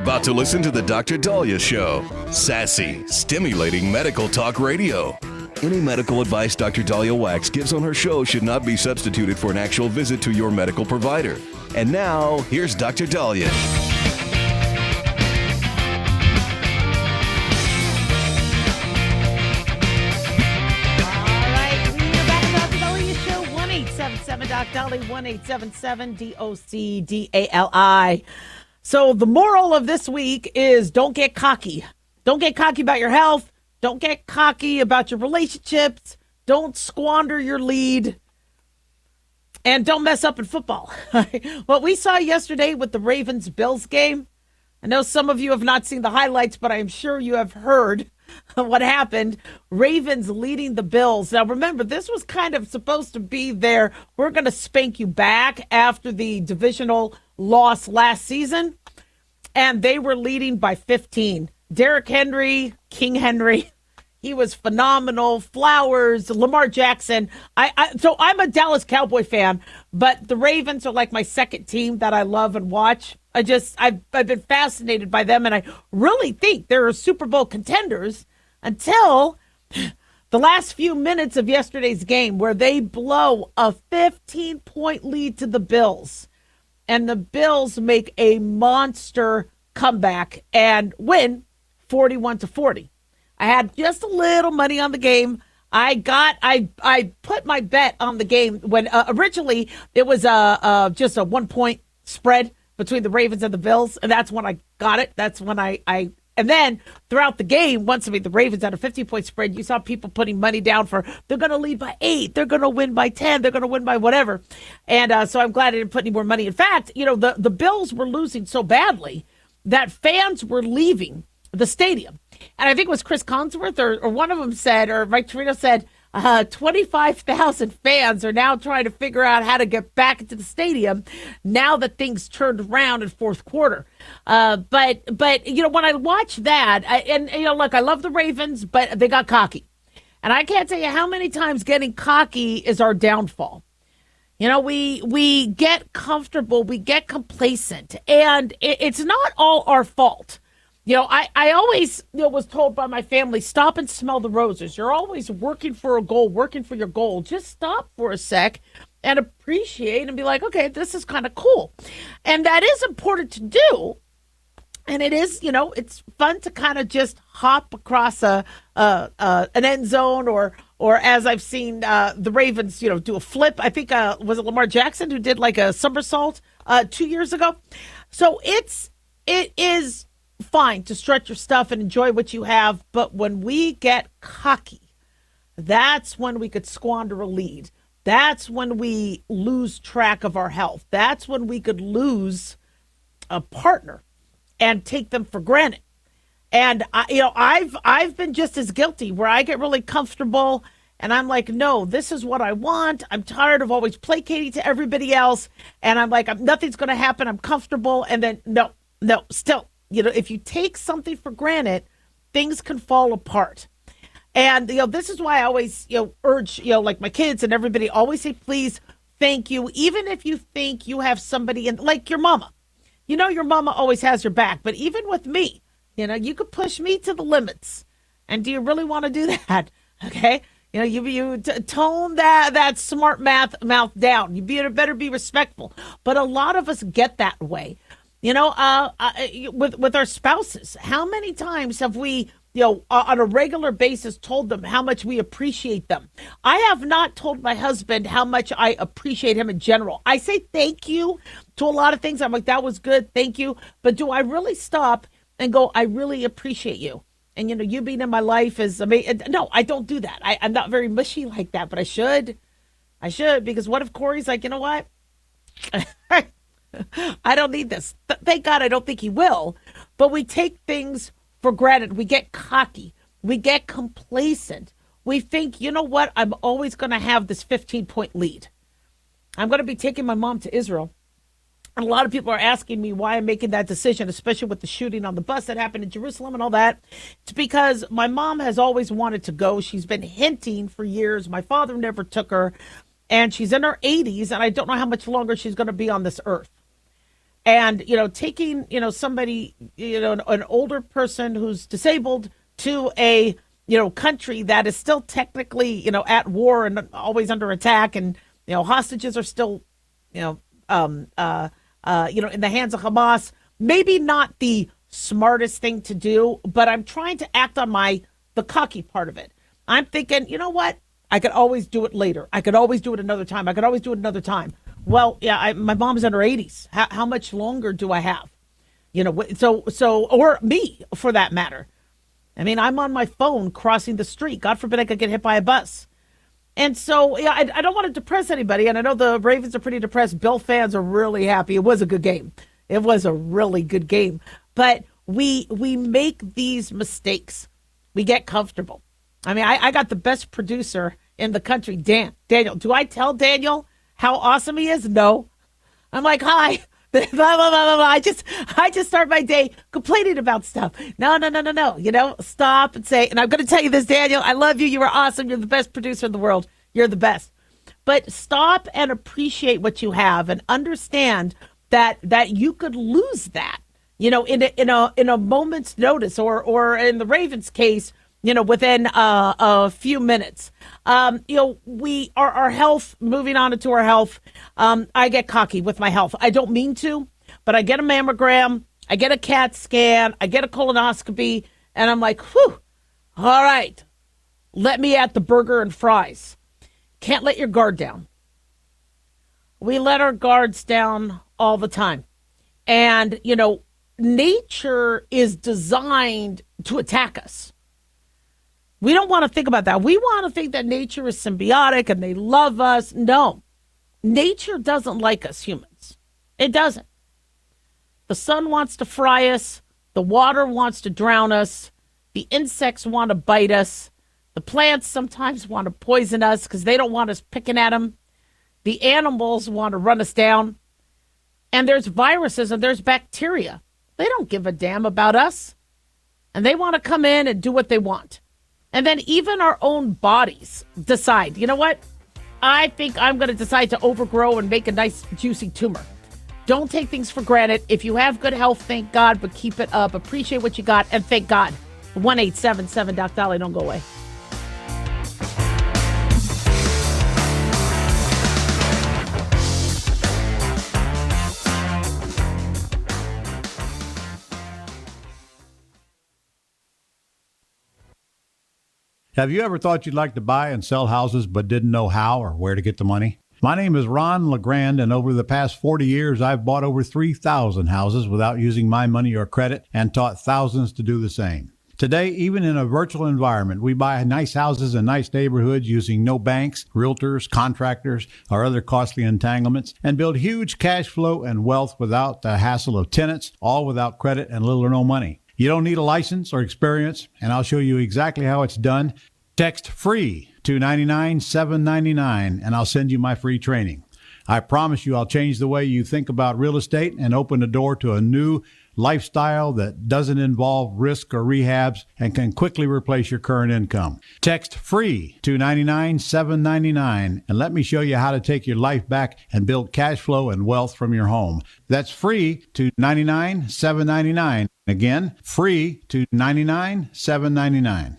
about to listen to the Dr. Daliah Show. Sassy, stimulating medical talk radio. Any medical advice Dr. Daliah Wax gives on her show should not be substituted for an actual visit to your medical provider. And now, here's Dr. Daliah. Doc Dali, 1-877-DOC-DALI. So the moral of this week is don't get cocky. Don't get cocky about your health. Don't get cocky about your relationships. Don't squander your lead. And don't mess up in football. What we saw yesterday with the Ravens-Bills game, I know some of you have not seen the highlights, but I'm sure you have heard what happened. Ravens leading the Bills. Now, remember, this was kind of supposed to be their, we're going to spank you back after the divisional loss last season. And they were leading by 15. Derrick Henry, King Henry, he was phenomenal. Flowers, Lamar Jackson. So I'm a Dallas Cowboy fan, but the Ravens are like my second team that I love and watch. I've been fascinated by them, and I really think they're Super Bowl contenders until the last few minutes of yesterday's game where they blow a 15-point lead to the Bills. And the Bills make a monster comeback and win 41-40. I had just a little money on the game. I put my bet on the game when originally it was just a 1-point spread between the Ravens and the Bills, and that's when I got it. That's when I and then throughout the game, once the Ravens had a 50-point spread, you saw people putting money down for they're going to lead by 8, they're going to win by 10, they're going to win by whatever. And so I'm glad I didn't put any more money. In fact, the Bills were losing so badly that fans were leaving the stadium. And I think it was Chris Collinsworth or one of them said, or Mike Torino said, 25,000 fans are now trying to figure out how to get back into the stadium now that things turned around in fourth quarter. But when I watch that, look, I love the Ravens, but they got cocky. And I can't tell you how many times getting cocky is our downfall. We get comfortable, we get complacent, and it's not all our fault. I always was told by my family, stop and smell the roses. You're always working for a goal, working for your goal. Just stop for a sec and appreciate and be like, okay, this is kind of cool. And that is important to do. And it is, it's fun to kind of just hop across an end zone or as I've seen the Ravens, do a flip. I think, was it Lamar Jackson who did like a somersault 2 years ago? So it is fine to stretch your stuff and enjoy what you have, but when we get cocky, that's when we could squander a lead. That's when we lose track of our health. That's when we could lose a partner and take them for granted. And I've been just as guilty where I get really comfortable and I'm like, no, this is what I want. I'm tired of always placating to everybody else. And I'm like, nothing's going to happen. I'm comfortable. And then no, still. If you take something for granted, things can fall apart. And, this is why I always, urge, like my kids and everybody always say, please, thank you. Even if you think you have somebody like your mama, your mama always has your back. But even with me, you could push me to the limits. And do you really want to do that? Okay. You tone that smart mouth down. You better be respectful. But a lot of us get that way. With our spouses, how many times have we, on a regular basis told them how much we appreciate them? I have not told my husband how much I appreciate him in general. I say thank you to a lot of things. I'm like, that was good. Thank you. But do I really stop and go, I really appreciate you? And, you being in my life is amazing. No, I don't do that. I'm not very mushy like that, but I should. Because what if Corey's like, you know what? I don't need this. Thank God I don't think he will. But we take things for granted. We get cocky. We get complacent. We think, you know what? I'm always going to have this 15-point lead. I'm going to be taking my mom to Israel. And a lot of people are asking me why I'm making that decision, especially with the shooting on the bus that happened in Jerusalem and all that. It's because my mom has always wanted to go. She's been hinting for years. My father never took her. And she's in her 80s, and I don't know how much longer she's going to be on this earth. And, taking, somebody, an older person who's disabled to a, country that is still technically, at war and always under attack, and, hostages are still, in the hands of Hamas, maybe not the smartest thing to do, but I'm trying to act on the cocky part of it. I'm thinking, you know what? I could always do it later. I could always do it another time. I could always do it another time. Well, yeah, my mom's in her 80s. How much longer do I have? Or me, for that matter. I mean, I'm on my phone crossing the street. God forbid I could get hit by a bus. And so, yeah, I don't want to depress anybody. And I know the Ravens are pretty depressed. Bill fans are really happy. It was a good game. It was a really good game. But we make these mistakes. We get comfortable. I mean, I got the best producer in the country, Daniel. Do I tell Daniel how awesome he is? No. I'm like, hi. Blah, blah, blah, blah, blah. I just start my day complaining about stuff. No. Stop and say, and I'm going to tell you this, Daniel, I love you. You are awesome. You're the best producer in the world. You're the best. But stop and appreciate what you have and understand that you could lose that, in a moment's notice, or in the Ravens case, within a few minutes. Our health, moving on into our health, I get cocky with my health. I don't mean to, but I get a mammogram, I get a CAT scan, I get a colonoscopy, and I'm like, whew, all right, let me at the burger and fries. Can't let your guard down. We let our guards down all the time. And, nature is designed to attack us. We don't want to think about that. We want to think that nature is symbiotic and they love us. No, nature doesn't like us humans. It doesn't. The sun wants to fry us. The water wants to drown us. The insects want to bite us. The plants sometimes want to poison us because they don't want us picking at them. The animals want to run us down. And there's viruses and there's bacteria. They don't give a damn about us. And they want to come in and do what they want. And then even our own bodies decide, you know what? I think I'm going to decide to overgrow and make a nice juicy tumor. Don't take things for granted. If you have good health, thank God, but keep it up. Appreciate what you got, and thank God. 1-877-Doc-Daliah. Don't go away. Have you ever thought you'd like to buy and sell houses but didn't know how or where to get the money? My name is Ron LeGrand, and over the past 40 years, I've bought over 3,000 houses without using my money or credit and taught thousands to do the same. Today, even in a virtual environment, we buy nice houses in nice neighborhoods using no banks, realtors, contractors, or other costly entanglements, and build huge cash flow and wealth without the hassle of tenants, all without credit and little or no money. You don't need a license or experience, and I'll show you exactly how it's done. Text FREE to 99799, and I'll send you my free training. I promise you I'll change the way you think about real estate and open the door to a new lifestyle that doesn't involve risk or rehabs and can quickly replace your current income. Text FREE to 99799, and let me show you how to take your life back and build cash flow and wealth from your home. That's FREE to 99799. Again, FREE to 99799.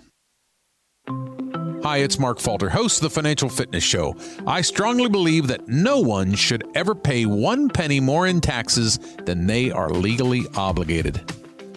Hi, it's Mark Falter, host of the Financial Fitness Show. I strongly believe that no one should ever pay 1 penny more in taxes than they are legally obligated.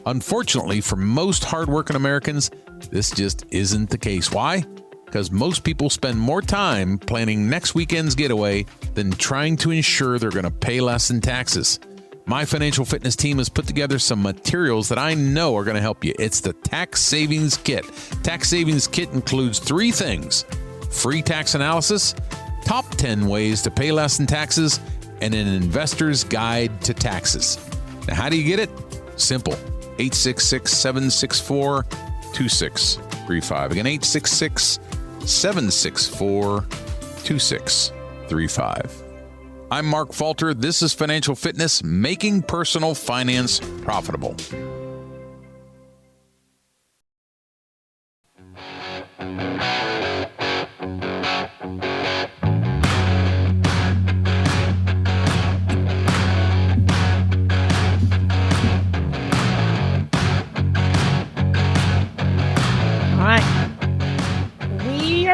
Unfortunately, for most hardworking Americans, this just isn't the case. Why? Because most people spend more time planning next weekend's getaway than trying to ensure they're going to pay less in taxes. My financial fitness team has put together some materials that I know are going to help you. It's the Tax Savings Kit. Tax Savings Kit includes 3 things: free tax analysis, top 10 ways to pay less in taxes, and an investor's guide to taxes. Now, how do you get it? Simple. 866-764-2635. Again, 866-764-2635. I'm Mark Falter. This is Financial Fitness, making personal finance profitable.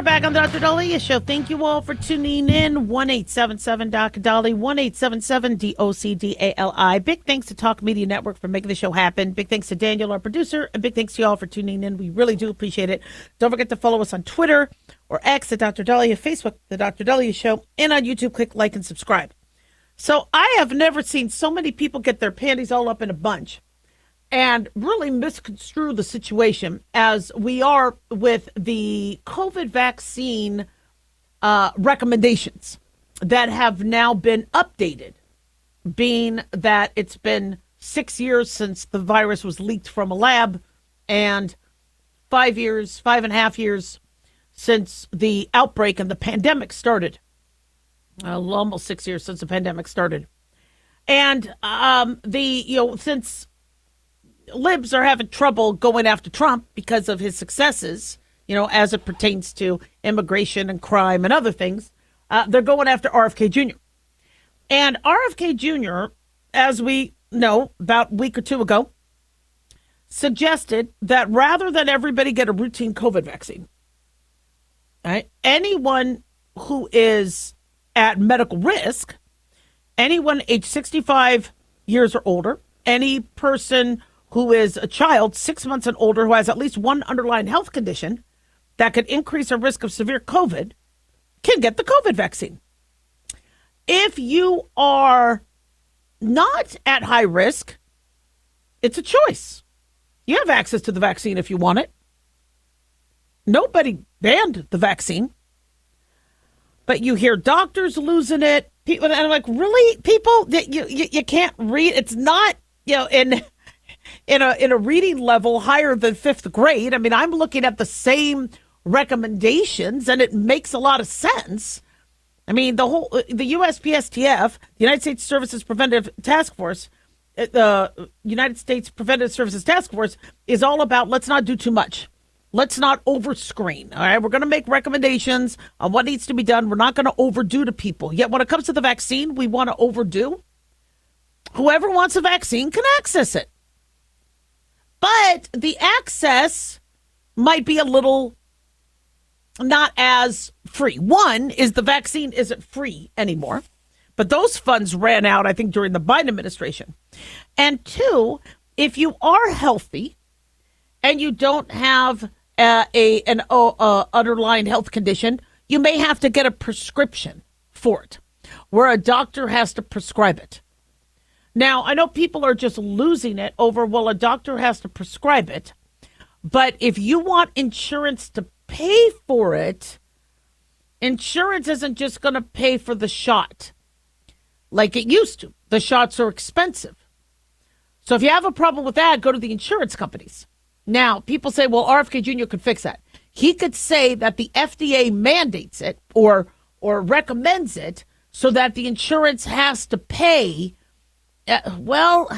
We are back on the Dr. Daliah Show. Thank you all for tuning in. 1-877-Dr. 1-877-DOCDALI. Big thanks to Talk Media Network for making the show happen. Big thanks to Daniel, our producer, and big thanks to y'all for tuning in. We really do appreciate it. Don't forget to follow us on Twitter or X at Dr. Daliah, Facebook, The Dr. Daliah Show, and on YouTube. Click like and subscribe. So I have never seen so many people get their panties all up in a bunch and really misconstrue the situation as we are with the COVID vaccine recommendations that have now been updated, being that it's been 6 years since the virus was leaked from a lab and 5.5 years since the outbreak and the pandemic started. Almost 6 years since the pandemic started. And since libs are having trouble going after Trump because of his successes, as it pertains to immigration and crime and other things, they're going after RFK Jr. And RFK Jr., as we know, about a week or two ago, suggested that rather than everybody get a routine COVID vaccine, right, anyone who is at medical risk, anyone age 65 years or older, any person who is a child 6 months and older who has at least one underlying health condition that could increase their risk of severe COVID can get the COVID vaccine. If you are not at high risk, it's a choice. You have access to the vaccine if you want it. Nobody banned the vaccine. But you hear doctors losing it. People, and I'm like, really? People that you can't read? It's not, in a reading level higher than fifth grade. I mean, I'm looking at the same recommendations, and it makes a lot of sense. I mean, the USPSTF, the United States Services Preventive Task Force, the United States Preventive Services Task Force is all about let's not do too much. Let's not overscreen. All right, we're going to make recommendations on what needs to be done. We're not going to overdo to people. Yet when it comes to the vaccine, we want to overdo. Whoever wants a vaccine can access it. But the access might be a little not as free. One is the vaccine isn't free anymore, but those funds ran out, I think, during the Biden administration. And two, if you are healthy and you don't have an underlying health condition, you may have to get a prescription for it, where a doctor has to prescribe it. Now, I know people are just losing it over, well, a doctor has to prescribe it. But if you want insurance to pay for it, insurance isn't just going to pay for the shot like it used to. The shots are expensive. So if you have a problem with that, go to the insurance companies. Now, people say, well, RFK Jr. could fix that. He could say that the FDA mandates it or recommends it so that the insurance has to pay. Look,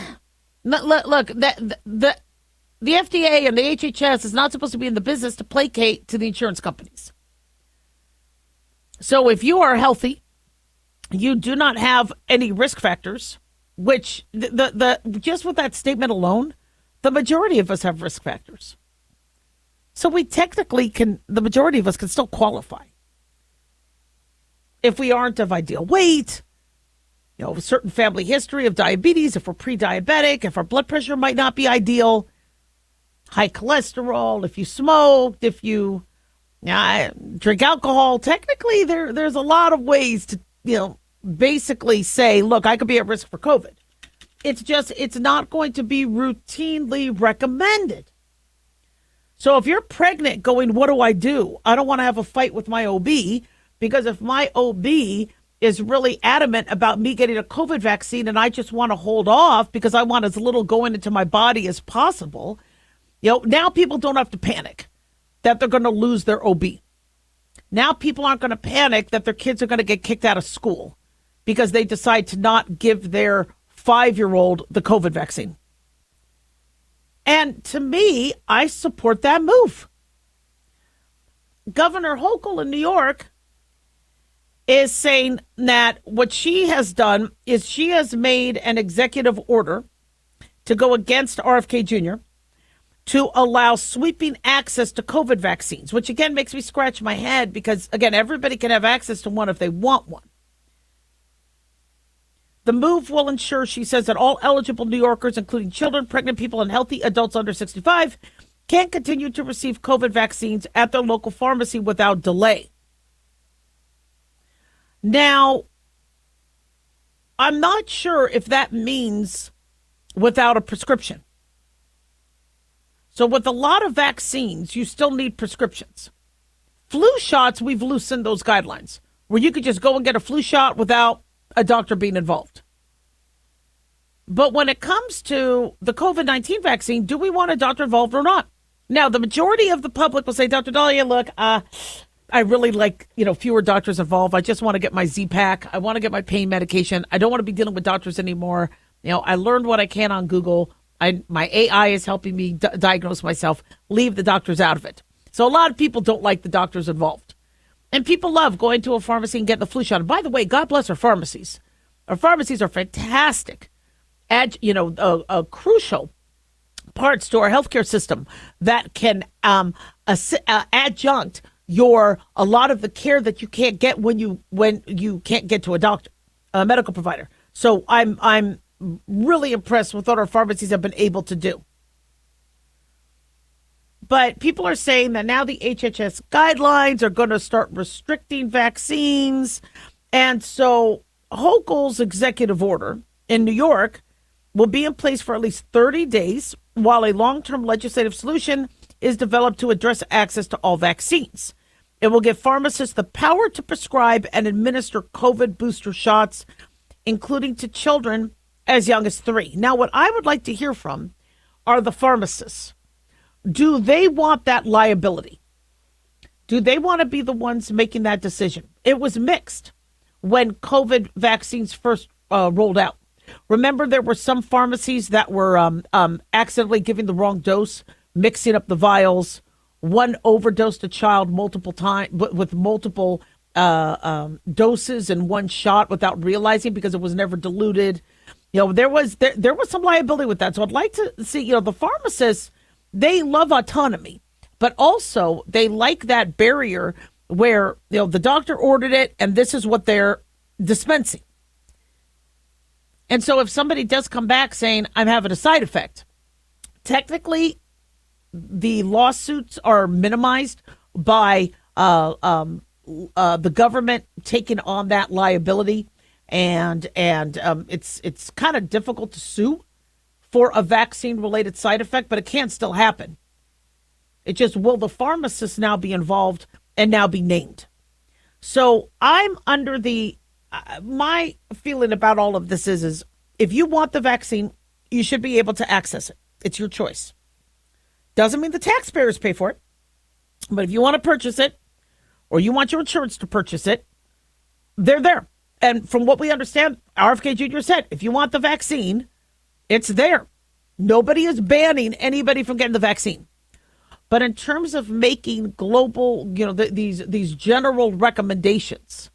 the FDA and the HHS is not supposed to be in the business to placate to the insurance companies. So if you are healthy, you do not have any risk factors, which just with that statement alone, the majority of us have risk factors. So we technically the majority of us can still qualify. If we aren't of ideal weight, a certain family history of diabetes, if we're pre-diabetic, if our blood pressure might not be ideal, high cholesterol, if you smoked, if you drink alcohol, technically there's a lot of ways to, basically say, look, I could be at risk for COVID. It's not going to be routinely recommended. So if you're pregnant going, what do? I don't want to have a fight with my OB, because if my OB is really adamant about me getting a COVID vaccine and I just want to hold off because I want as little going into my body as possible, now people don't have to panic that they're going to lose their OB. Now people aren't going to panic that their kids are going to get kicked out of school because they decide to not give their 5-year-old the COVID vaccine. And to me, I support that move. Governor Hochul in New York is saying that what she has done is she has made an executive order to go against RFK Jr. to allow sweeping access to COVID vaccines, which again makes me scratch my head because, again, everybody can have access to one if they want one. The move will ensure, she says, that all eligible New Yorkers, including children, pregnant people, and healthy adults under 65, can continue to receive COVID vaccines at their local pharmacy without delay. Now, I'm not sure if that means without a prescription. So with a lot of vaccines, you still need prescriptions. Flu shots, we've loosened those guidelines where you could just go and get a flu shot without a doctor being involved. But when it comes to the COVID-19 vaccine, do we want a doctor involved or not? Now, the majority of the public will say, Dr. Daliah, look, I really like, fewer doctors involved. I just want to get my Z-Pack. I want to get my pain medication. I don't want to be dealing with doctors anymore. I learned what I can on Google. My AI is helping me diagnose myself. Leave the doctors out of it. So a lot of people don't like the doctors involved. And people love going to a pharmacy and getting the flu shot. And by the way, God bless our pharmacies. Our pharmacies are fantastic. Crucial parts to our healthcare system that can adjunct a lot of the care that you can't get when you can't get to a doctor, a medical provider. So I'm really impressed with what our pharmacies have been able to do. But people are saying that now the HHS guidelines are going to start restricting vaccines. And so Hochul's executive order in New York will be in place for at least 30 days while a long-term legislative solution is developed to address access to all vaccines. It will give pharmacists the power to prescribe and administer COVID booster shots, including to children as young as 3. Now, what I would like to hear from are the pharmacists. Do they want that liability? Do they want to be the ones making that decision? It was mixed when COVID vaccines first rolled out. Remember, there were some pharmacies that were accidentally giving the wrong dose, mixing up the vials. One overdosed a child multiple times with multiple doses in one shot without realizing because it was never diluted. There was some liability with that. So I'd like to see, the pharmacists, they love autonomy, but also they like that barrier where, the doctor ordered it and this is what they're dispensing. And so if somebody does come back saying, I'm having a side effect, technically the lawsuits are minimized by the government taking on that liability. And it's kind of difficult to sue for a vaccine-related side effect, but it can still happen. It just, will the pharmacist now be involved and now be named? So I'm under my feeling about all of this is if you want the vaccine, you should be able to access it. It's your choice. Doesn't mean the taxpayers pay for it, but if you want to purchase it or you want your insurance to purchase it, they're there. And from what we understand, RFK Jr. said, if you want the vaccine, it's there. Nobody is banning anybody from getting the vaccine. But in terms of making global, these general recommendations,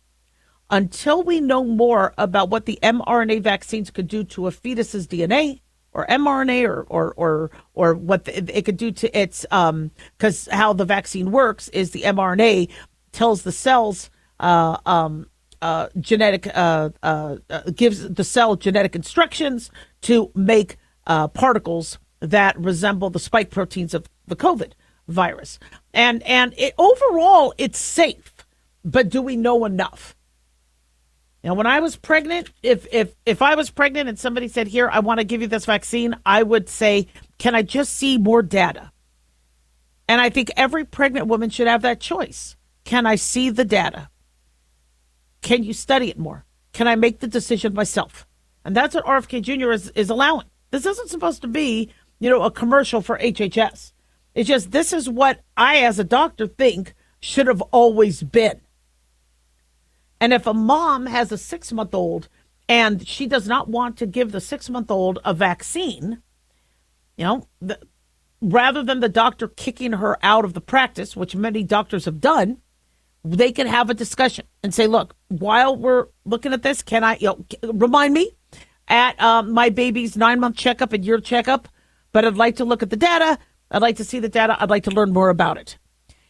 until we know more about what the mRNA vaccines could do to a fetus's DNA or mRNA or what it could do to its, because how the vaccine works is the mRNA tells the cells gives the cell genetic instructions to make particles that resemble the spike proteins of the COVID virus. And overall, it's safe. But do we know enough? When I was pregnant, if I was pregnant and somebody said, here, I want to give you this vaccine, I would say, can I just see more data? And I think every pregnant woman should have that choice. Can I see the data? Can you study it more? Can I make the decision myself? And that's what RFK Jr. is allowing. This isn't supposed to be, a commercial for HHS. It's just, this is what I, as a doctor, think should have always been. And if a mom has a 6-month-old and she does not want to give the 6-month-old a vaccine, rather than the doctor kicking her out of the practice, which many doctors have done, they can have a discussion and say, look, while we're looking at this, can I, remind me at my baby's 9-month checkup and your checkup, but I'd like to look at the data. I'd like to see the data. I'd like to learn more about it.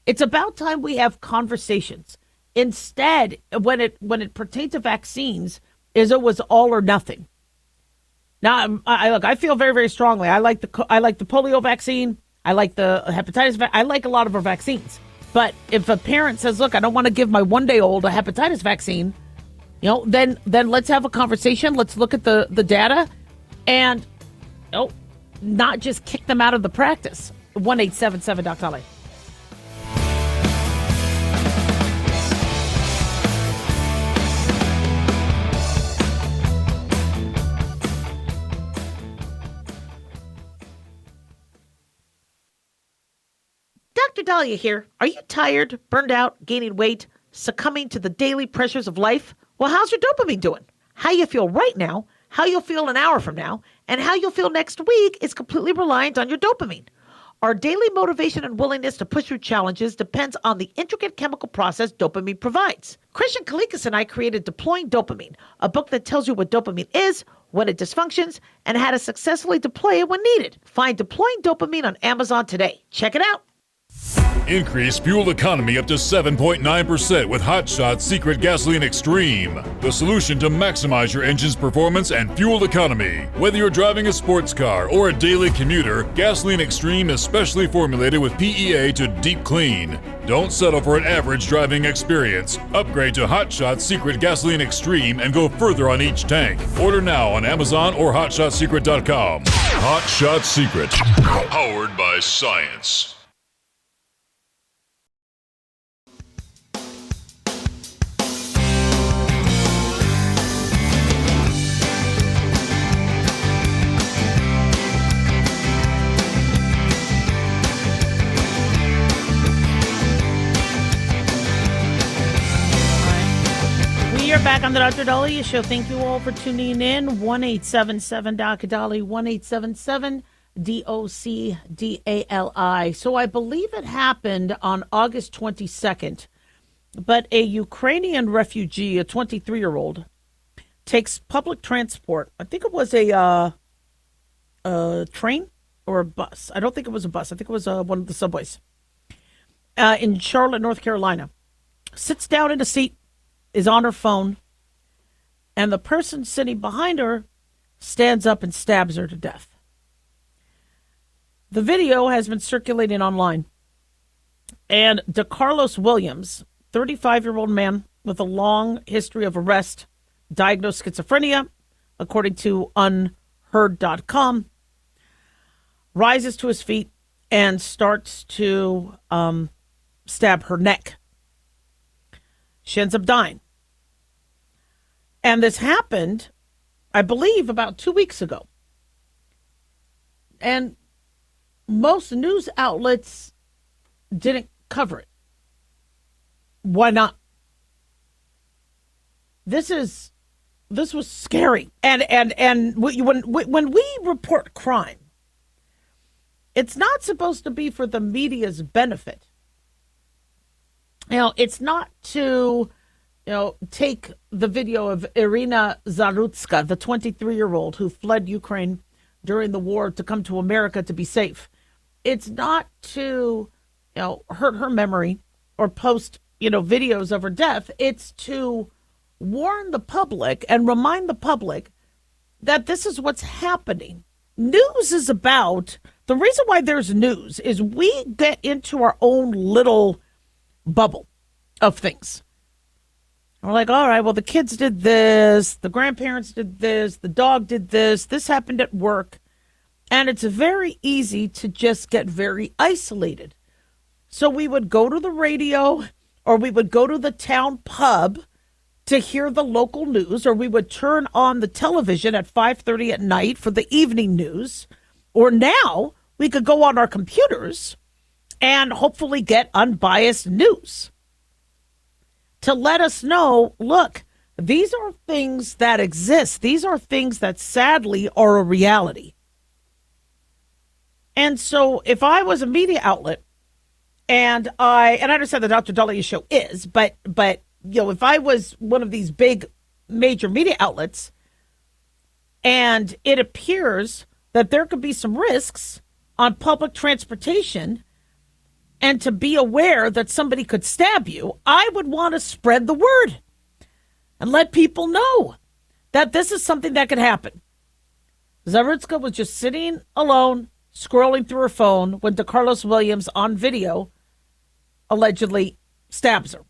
It's about time we have conversations. Instead, when it pertains to vaccines, it was all or nothing. Now, I feel very, very strongly. I like the polio vaccine. I like the hepatitis. I like a lot of our vaccines. But if a parent says, "Look, I don't want to give my 1-day-old a hepatitis vaccine," then let's have a conversation. Let's look at the data, and not just kick them out of the practice. 1-877 Dr. Daliah. Dr. Daliah here. Are you tired, burned out, gaining weight, succumbing to the daily pressures of life? Well, how's your dopamine doing? How you feel right now, how you'll feel an hour from now, and how you'll feel next week is completely reliant on your dopamine. Our daily motivation and willingness to push through challenges depends on the intricate chemical process dopamine provides. Christian Kalikas and I created Deploying Dopamine, a book that tells you what dopamine is, when it dysfunctions, and how to successfully deploy it when needed. Find Deploying Dopamine on Amazon today. Check it out. Increase fuel economy up to 7.9% with Hot Shot Secret Gasoline Extreme, the solution to maximize your engine's performance and fuel economy. Whether you're driving a sports car or a daily commuter, Gasoline Extreme is specially formulated with PEA to deep clean. Don't settle for an average driving experience. Upgrade to Hot Shot Secret Gasoline Extreme and go further on each tank. Order now on Amazon or HotShotSecret.com. Hot Shot Secret, powered by science. We are back on the Dr. Daliah Show. Thank you all for tuning in. 1-877 Dr. Daliah, 1-877 DOCDALI. So I believe it happened on August 22nd, but a Ukrainian refugee, a 23-year-old, takes public transport. I think it was a train or a bus. I don't think it was a bus. I think it was one of the subways in Charlotte, North Carolina. Sits down in a seat, is on her phone, and the person sitting behind her stands up and stabs her to death. The video has been circulating online. And DeCarlos Williams, 35-year-old man with a long history of arrest, diagnosed schizophrenia, according to unheard.com, rises to his feet and starts to stab her neck. She ends up dying. And this happened, I believe, about 2 weeks ago. And most news outlets didn't cover it. Why not? This was scary. And when we report crime, it's not supposed to be for the media's benefit. It's not to, take the video of Irina Zarutska, the 23-year-old who fled Ukraine during the war to come to America to be safe. It's not to, hurt her memory or post, videos of her death. It's to warn the public and remind the public that this is what's happening. News is about, the reason why there's news is we get into our own little bubble of things. We're like, all right, well, the kids did this, the grandparents did this, the dog did this happened at work. And it's very easy to just get very isolated. So we would go to the radio or we would go to the town pub to hear the local news, or we would turn on the television at 5:30 at night for the evening news. Or now we could go on our computers and hopefully get unbiased news to let us know, look, these are things that exist. These are things that sadly are a reality. And so if I was a media outlet and I understand the Dr. Daliah Show is, but if I was one of these big major media outlets and it appears that there could be some risks on public transportation and to be aware that somebody could stab you, I would want to spread the word and let people know that this is something that could happen. Zawierczka was just sitting alone, scrolling through her phone when DeCarlos Williams on video allegedly stabs her.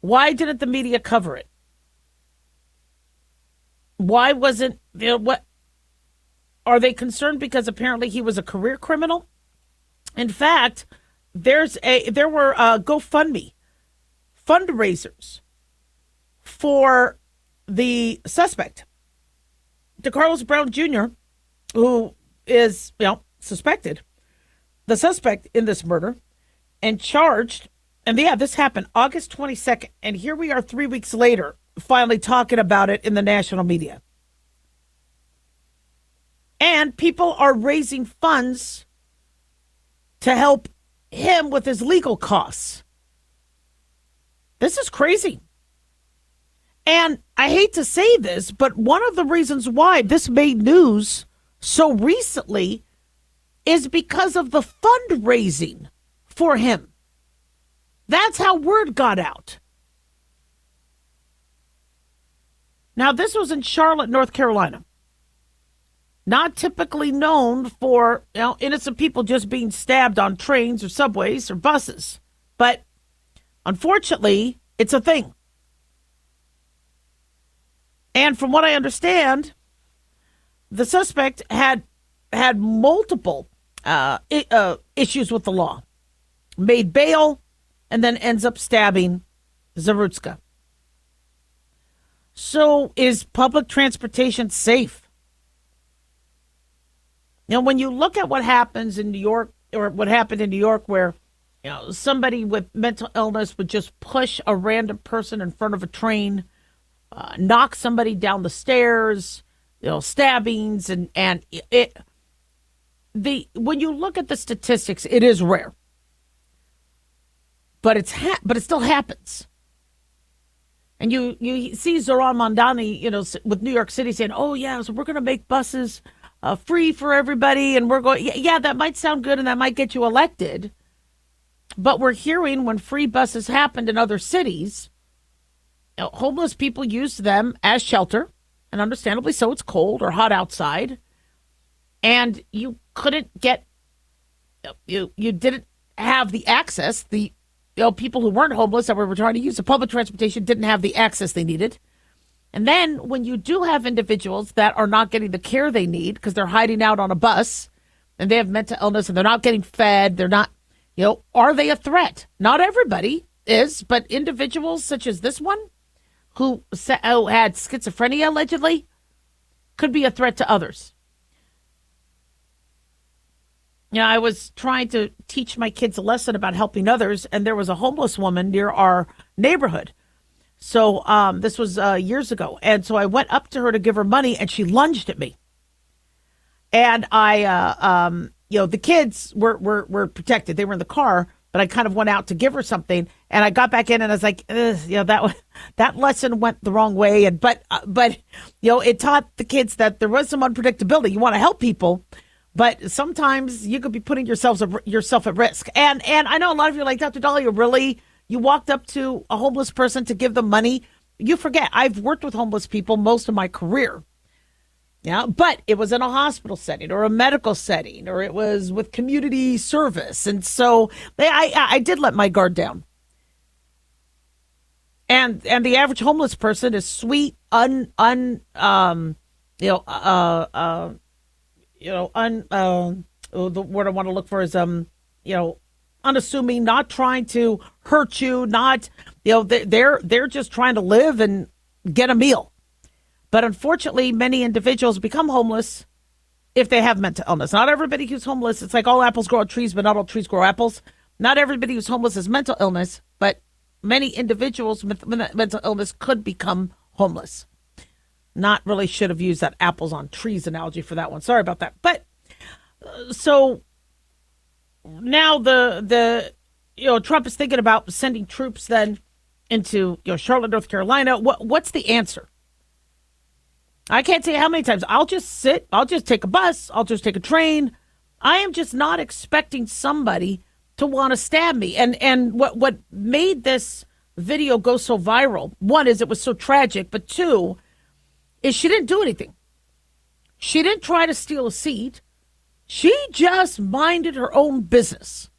Why didn't the media cover it? Why wasn't what? Are they concerned because apparently he was a career criminal? In fact, there were GoFundMe fundraisers for the suspect, DeCarlos Brown Jr., who is suspected, the suspect in this murder, and charged. And yeah, this happened August 22nd, and here we are 3 weeks later, finally talking about it in the national media. And people are raising funds to help him with his legal costs. This is crazy. And I hate to say this, but one of the reasons why this made news so recently is because of the fundraising for him. That's how word got out. Now, this was in Charlotte, North Carolina. Not typically known for innocent people just being stabbed on trains or subways or buses. But unfortunately, it's a thing. And from what I understand, the suspect had multiple issues with the law, made bail, and then ends up stabbing Zawierczka. So is public transportation safe? When you look at what happens in New York, or what happened in New York, where somebody with mental illness would just push a random person in front of a train, knock somebody down the stairs, stabbings, and when you look at the statistics, it is rare, but it still happens. And you see Zoran Mondani, with New York City saying, "Oh yeah, so we're going to make buses free for everybody," and we're going, yeah, that might sound good and that might get you elected, but we're hearing when free buses happened in other cities, homeless people used them as shelter, and understandably so. It's cold or hot outside, and you couldn't get, you didn't have the access. The people who weren't homeless that were trying to use the public transportation didn't have the access they needed. And then when you do have individuals that are not getting the care they need because they're hiding out on a bus and they have mental illness and they're not getting fed, they're not, are they a threat? Not everybody is, but individuals such as this one who had schizophrenia allegedly could be a threat to others. I was trying to teach my kids a lesson about helping others, and there was a homeless woman near our neighborhood. So this was years ago. And so I went up to her to give her money, and she lunged at me. And I, the kids were protected. They were in the car, but I kind of went out to give her something. And I got back in, and I was like, that lesson went the wrong way. And but it taught the kids that there was some unpredictability. You want to help people, but sometimes you could be putting yourself at risk. And I know a lot of you are like, Dr. Daliah, really? You walked up to a homeless person to give them money? You forget, I've worked with homeless people most of my career. Yeah, but it was in a hospital setting or a medical setting, or it was with community service. And so I did let my guard down. And the average homeless person is sweet, the word I want to look for is, unassuming, not trying to hurt you, not, they're just trying to live and get a meal. But unfortunately, many individuals become homeless if they have mental illness. Not everybody who's homeless, it's like all apples grow on trees, but not all trees grow apples. Not everybody who's homeless has mental illness, but many individuals with mental illness could become homeless. Not really should have used that apples on trees analogy for that one. Sorry about that. But so now the Trump is thinking about sending troops then into Charlotte, North Carolina. What's the answer? I can't tell you how many times I'll just sit, I'll just take a bus, I'll just take a train. I am just not expecting somebody to want to stab me. And what made this video go so viral, one is it was so tragic, but two is she didn't do anything. She didn't try to steal a seat. She just minded her own business.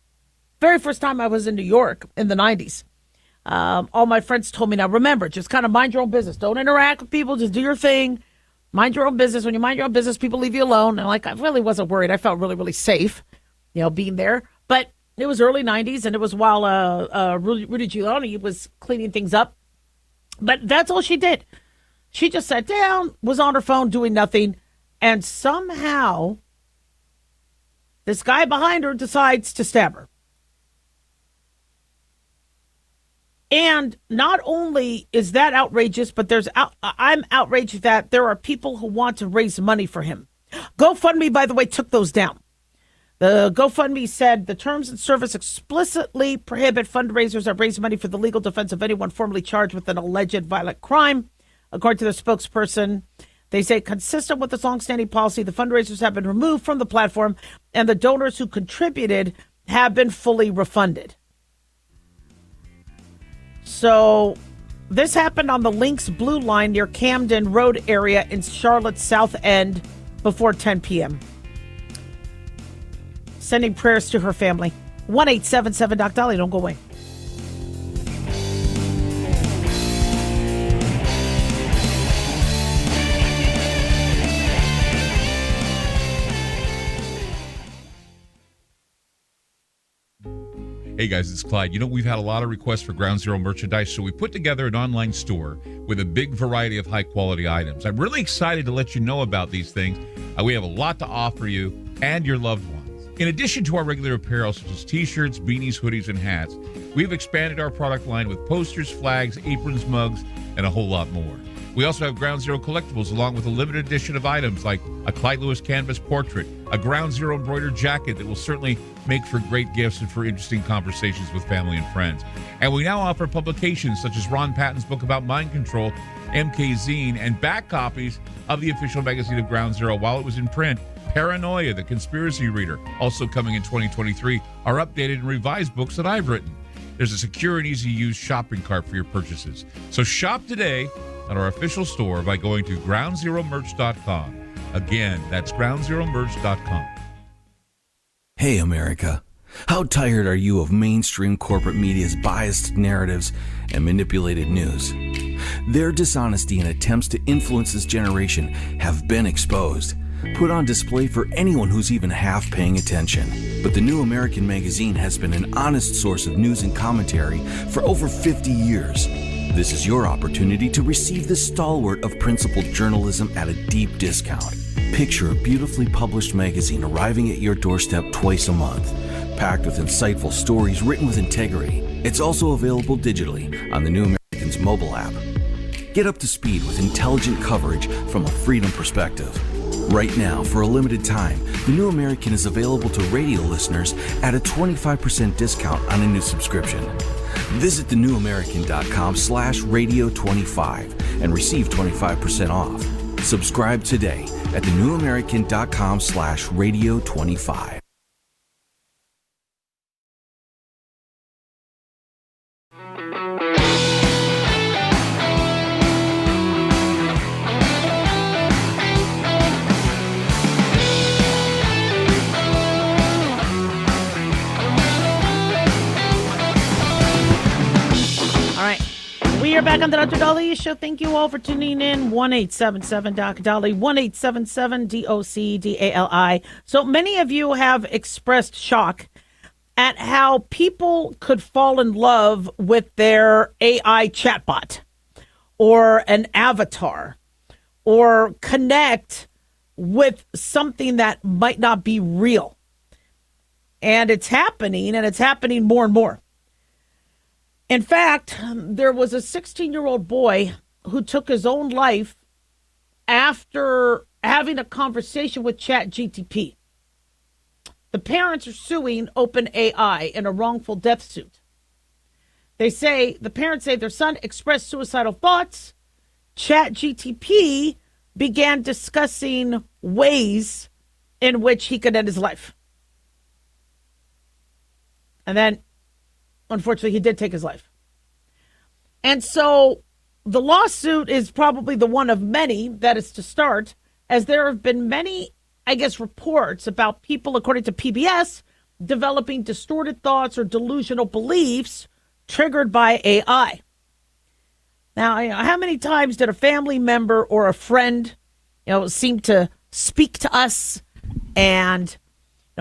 Very first time I was in New York in the 90s, all my friends told me, now remember, just kind of mind your own business. Don't interact with people. Just do your thing. Mind your own business. When you mind your own business, people leave you alone. And I really wasn't worried. I felt really, really safe, being there. But it was early 90s, and it was while Rudy Giuliani was cleaning things up. But that's all she did. She just sat down, was on her phone doing nothing, and somehow this guy behind her decides to stab her. And not only is that outrageous, but I'm outraged that there are people who want to raise money for him. GoFundMe, by the way, took those down. The GoFundMe said the terms and service explicitly prohibit fundraisers that raise money for the legal defense of anyone formerly charged with an alleged violent crime. According to the spokesperson, they say consistent with this longstanding policy, the fundraisers have been removed from the platform and the donors who contributed have been fully refunded. So this happened on the Lynx Blue Line near Camden Road area in Charlotte's South End before 10 p.m. Sending prayers to her family. 1-877-DOC-DALIAH. Don't go away. Hey guys, it's Clyde. We've had a lot of requests for Ground Zero merchandise, so we put together an online store with a big variety of high-quality items. I'm really excited to let you know about these things. We have a lot to offer you and your loved ones. In addition to our regular apparel, such as t-shirts, beanies, hoodies, and hats, we've expanded our product line with posters, flags, aprons, mugs, and a whole lot more. We also have Ground Zero collectibles along with a limited edition of items like a Clyde Lewis canvas portrait, a Ground Zero embroidered jacket that will certainly make for great gifts and for interesting conversations with family and friends. And we now offer publications such as Ron Patton's book about mind control, MK Zine, and back copies of the official magazine of Ground Zero while it was in print. Paranoia, the Conspiracy Reader, also coming in 2023, are updated and revised books that I've written. There's a secure and easy-to-use shopping cart for your purchases. So shop today at our official store by going to groundzeromerch.com. Again, that's groundzeromerch.com. Hey, America. How tired are you of mainstream corporate media's biased narratives and manipulated news? Their dishonesty and attempts to influence this generation have been exposed, put on display for anyone who's even half paying attention. But the New American Magazine has been an honest source of news and commentary for over 50 years. This is your opportunity to receive the stalwart of principled journalism at a deep discount. Picture a beautifully published magazine arriving at your doorstep twice a month, packed with insightful stories written with integrity. It's also available digitally on the New American's mobile app. Get up to speed with intelligent coverage from a freedom perspective. Right now, for a limited time, the New American is available to radio listeners at a 25% discount on a new subscription. Visit thenewamerican.com/radio25 and receive 25% off. Subscribe today at thenewamerican.com/radio25. We are back on the Dr. Daliah Show. Thank you all for tuning in. 1-877-DOC-DALIAH, 1-877-DOC-DALI. So many of you have expressed shock at how people could fall in love with their AI chatbot or an avatar or connect with something that might not be real. And it's happening, and it's happening more and more. In fact, there was a 16-year-old boy who took his own life after having a conversation with ChatGPT. The parents are suing OpenAI in a wrongful death suit. The parents say their son expressed suicidal thoughts. ChatGPT began discussing ways in which he could end his life. And then, unfortunately, he did take his life. And so the lawsuit is probably the one of many that is to start, as there have been many, I guess, reports about people, according to PBS, developing distorted thoughts or delusional beliefs triggered by AI. Now, how many times did a family member or a friend, seem to speak to us, and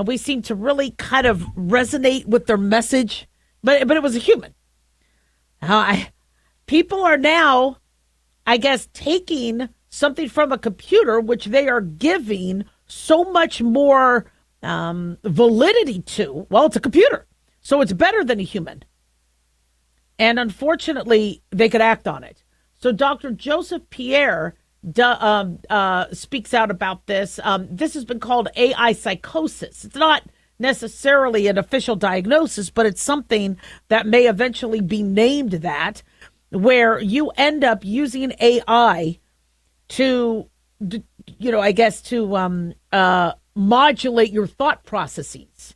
we seem to really kind of resonate with their message, but it was a human. People are now, I guess, taking something from a computer, which they are giving so much more validity to. Well, it's a computer, so it's better than a human. And unfortunately, they could act on it. So Dr. Joseph Pierre speaks out about this. This has been called AI psychosis. It's not necessarily an official diagnosis, but it's something that may eventually be named that, where you end up using AI to, I guess, to modulate your thought processes.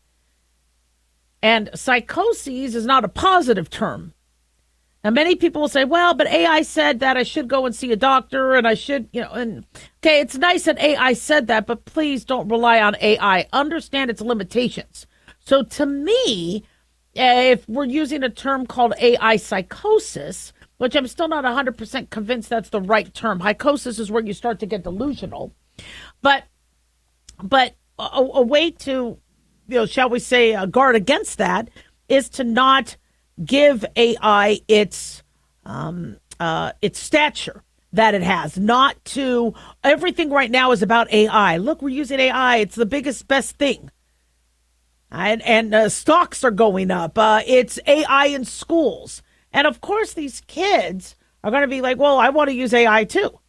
And psychoses is not a positive term. Now, many people will say, well, but AI said that I should go and see a doctor and I should, and okay, it's nice that AI said that, but please don't rely on AI. Understand its limitations. So to me, if we're using a term called AI psychosis, which I'm still not 100% convinced that's the right term. Psychosis is where you start to get delusional. But a way to, shall we say, guard against that is to not give AI its stature that it has. Not to, everything right now is about AI. Look, we're using AI. It's the biggest, best thing. And stocks are going up. It's AI in schools. And of course, these kids are going to be like, well, I want to use AI too.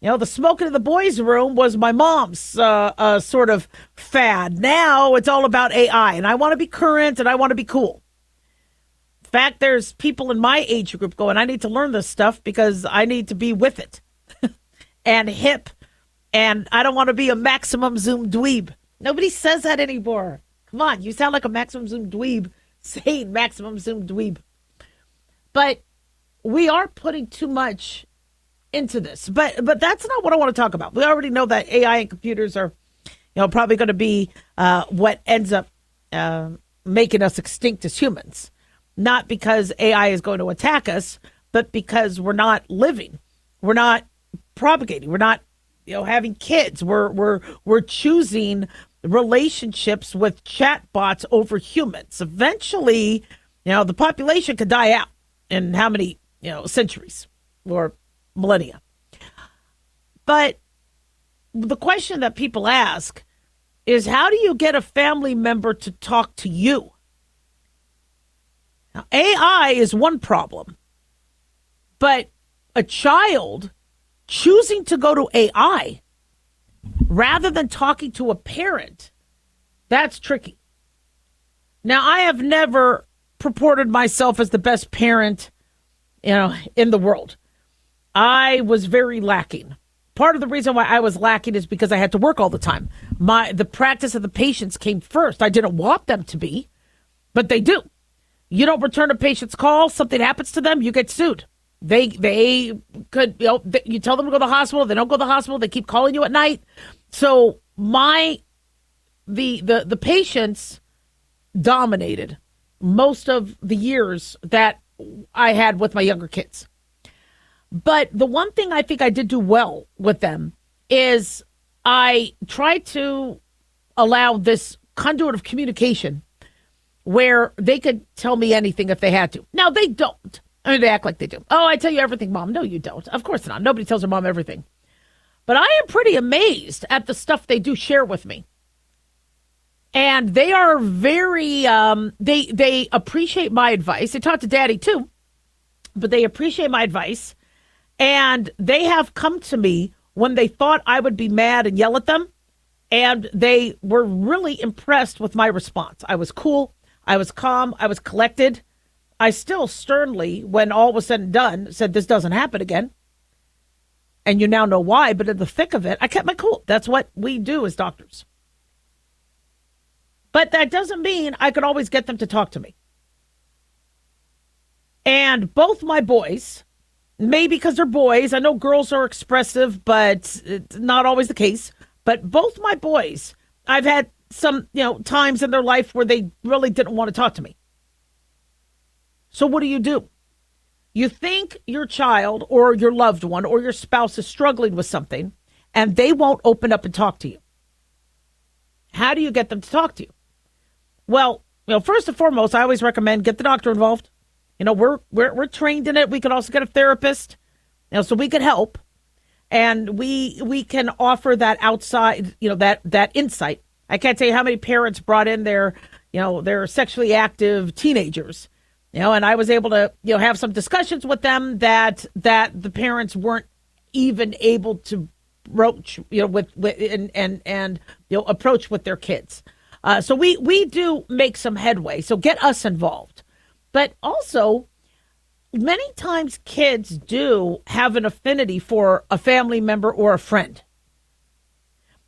The smoking in the boys' room was my mom's sort of fad. Now it's all about AI, and I want to be current and I want to be cool. In fact, there's people in my age group going, I need to learn this stuff because I need to be with it and hip, and I don't want to be a maximum Zoom dweeb. Nobody says that anymore. Come on, you sound like a maximum Zoom dweeb saying maximum Zoom dweeb. But we are putting too much into this. But that's not what I want to talk about. We already know that AI and computers are, probably going to be what ends up making us extinct as humans. Not because AI is going to attack us, but because we're not living. We're not propagating. We're not, having kids. We're choosing relationships with chatbots over humans. Eventually, the population could die out in how many, centuries or millennia. But the question that people ask is, how do you get a family member to talk to you? Now, AI is one problem, but a child choosing to go to AI rather than talking to a parent, that's tricky. Now, I have never purported myself as the best parent, in the world. I was very lacking. Part of the reason why I was lacking is because I had to work all the time. The practice of the patients came first. I didn't want them to be, but they do. You don't return a patient's call, something happens to them, you get sued. They could, you tell them to go to the hospital, they don't go to the hospital, they keep calling you at night. So the patients dominated most of the years that I had with my younger kids. But the one thing I think I did do well with them is I tried to allow this conduit of communication where they could tell me anything if they had to. Now, they don't. I mean, they act like they do. Oh, I tell you everything, Mom. No, you don't. Of course not. Nobody tells their mom everything. But I am pretty amazed at the stuff they do share with me. And they are very, they appreciate my advice. They talk to Daddy, too. But they appreciate my advice. And they have come to me when they thought I would be mad and yell at them. And they were really impressed with my response. I was cool. I was calm. I was collected. I still sternly, when all was said and done, said this doesn't happen again. And you now know why, but in the thick of it, I kept my cool. That's what we do as doctors. But that doesn't mean I could always get them to talk to me. And both my boys, maybe because they're boys, I know girls are expressive, but it's not always the case. But both my boys, I've had some, times in their life where they really didn't want to talk to me. So what do? You think your child or your loved one or your spouse is struggling with something and they won't open up and talk to you. How do you get them to talk to you? Well, first and foremost, I always recommend get the doctor involved. We're trained in it. We can also get a therapist, so we can help. And we can offer that outside, that insight. I can't tell you how many parents brought in their sexually active teenagers. And I was able to, have some discussions with them that the parents weren't even able to broach, approach with their kids. So we do make some headway. So get us involved. But also, many times kids do have an affinity for a family member or a friend.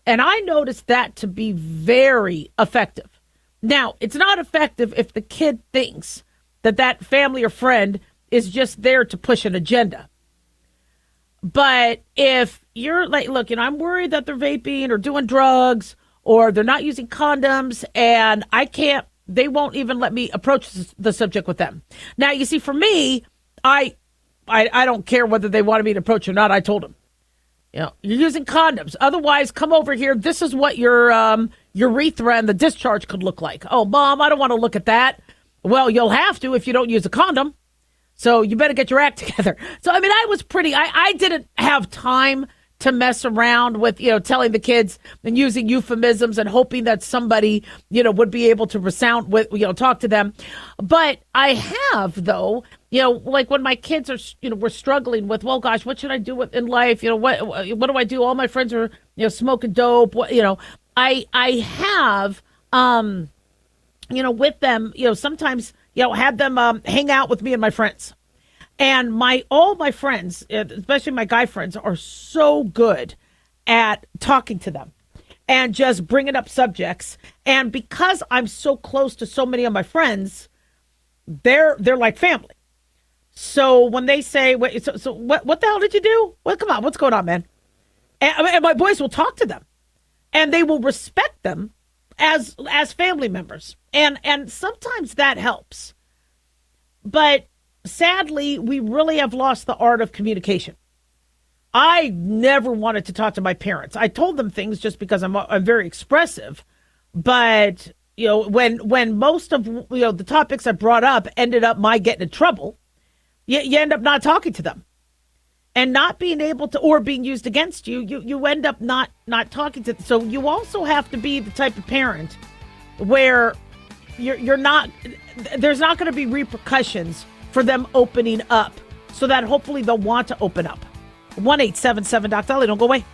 And I noticed that to be very effective. Now, it's not effective if the kid thinks that family or friend is just there to push an agenda. But if you're like, look, I'm worried that they're vaping or doing drugs or they're not using condoms and they won't even let me approach the subject with them. Now, you see, for me, I don't care whether they wanted me to approach or not. I told them, you're using condoms. Otherwise, come over here. This is what your urethra and the discharge could look like. Oh, Mom, I don't want to look at that. Well, you'll have to if you don't use a condom. So you better get your act together. So, I was I didn't have time to mess around with, telling the kids and using euphemisms and hoping that somebody, would be able to resound with, talk to them. But I have, though, like when my kids are, were struggling with, well, gosh, what should I do in life? What do I do? All my friends are, smoking dope. I have, with them, sometimes, had them hang out with me and my friends. And all my friends, especially my guy friends, are so good at talking to them and just bringing up subjects. And because I'm so close to so many of my friends, they're like family. So when they say, wait, so what the hell did you do? Well, come on, what's going on, man? And my boys will talk to them and they will respect them as family members. And sometimes that helps. But sadly, we really have lost the art of communication. I never wanted to talk to my parents. I told them things just because I'm very expressive. But, when most of, the topics I brought up ended up my getting in trouble, you end up not talking to them. And not being able to, or being used against you, you end up not talking to them. So you also have to be the type of parent where you're not, there's not going to be repercussions for them opening up, so that hopefully they'll want to open up. 1-877-DOC-DALIAH. Don't go away.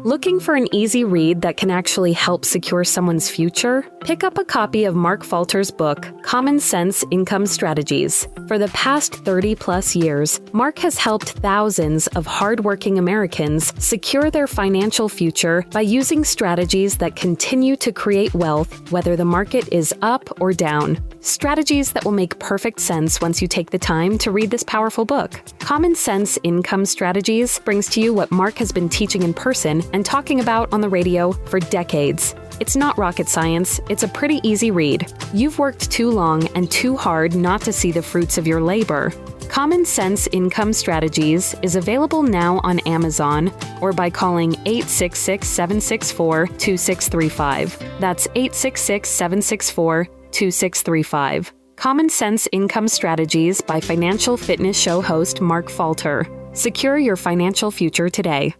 Looking for an easy read that can actually help secure someone's future? Pick up a copy of Mark Falter's book, Common Sense Income Strategies. For the past 30-plus years, Mark has helped thousands of hardworking Americans secure their financial future by using strategies that continue to create wealth, whether the market is up or down. Strategies that will make perfect sense once you take the time to read this powerful book. Common Sense Income Strategies brings to you what Mark has been teaching in person and talking about on the radio for decades. It's not rocket science, it's a pretty easy read. You've worked too long and too hard not to see the fruits of your labor. Common Sense Income Strategies is available now on Amazon or by calling 866-764-2635. That's 866-764-2635. Common Sense Income Strategies by Financial Fitness Show host Mark Falter. Secure your financial future today.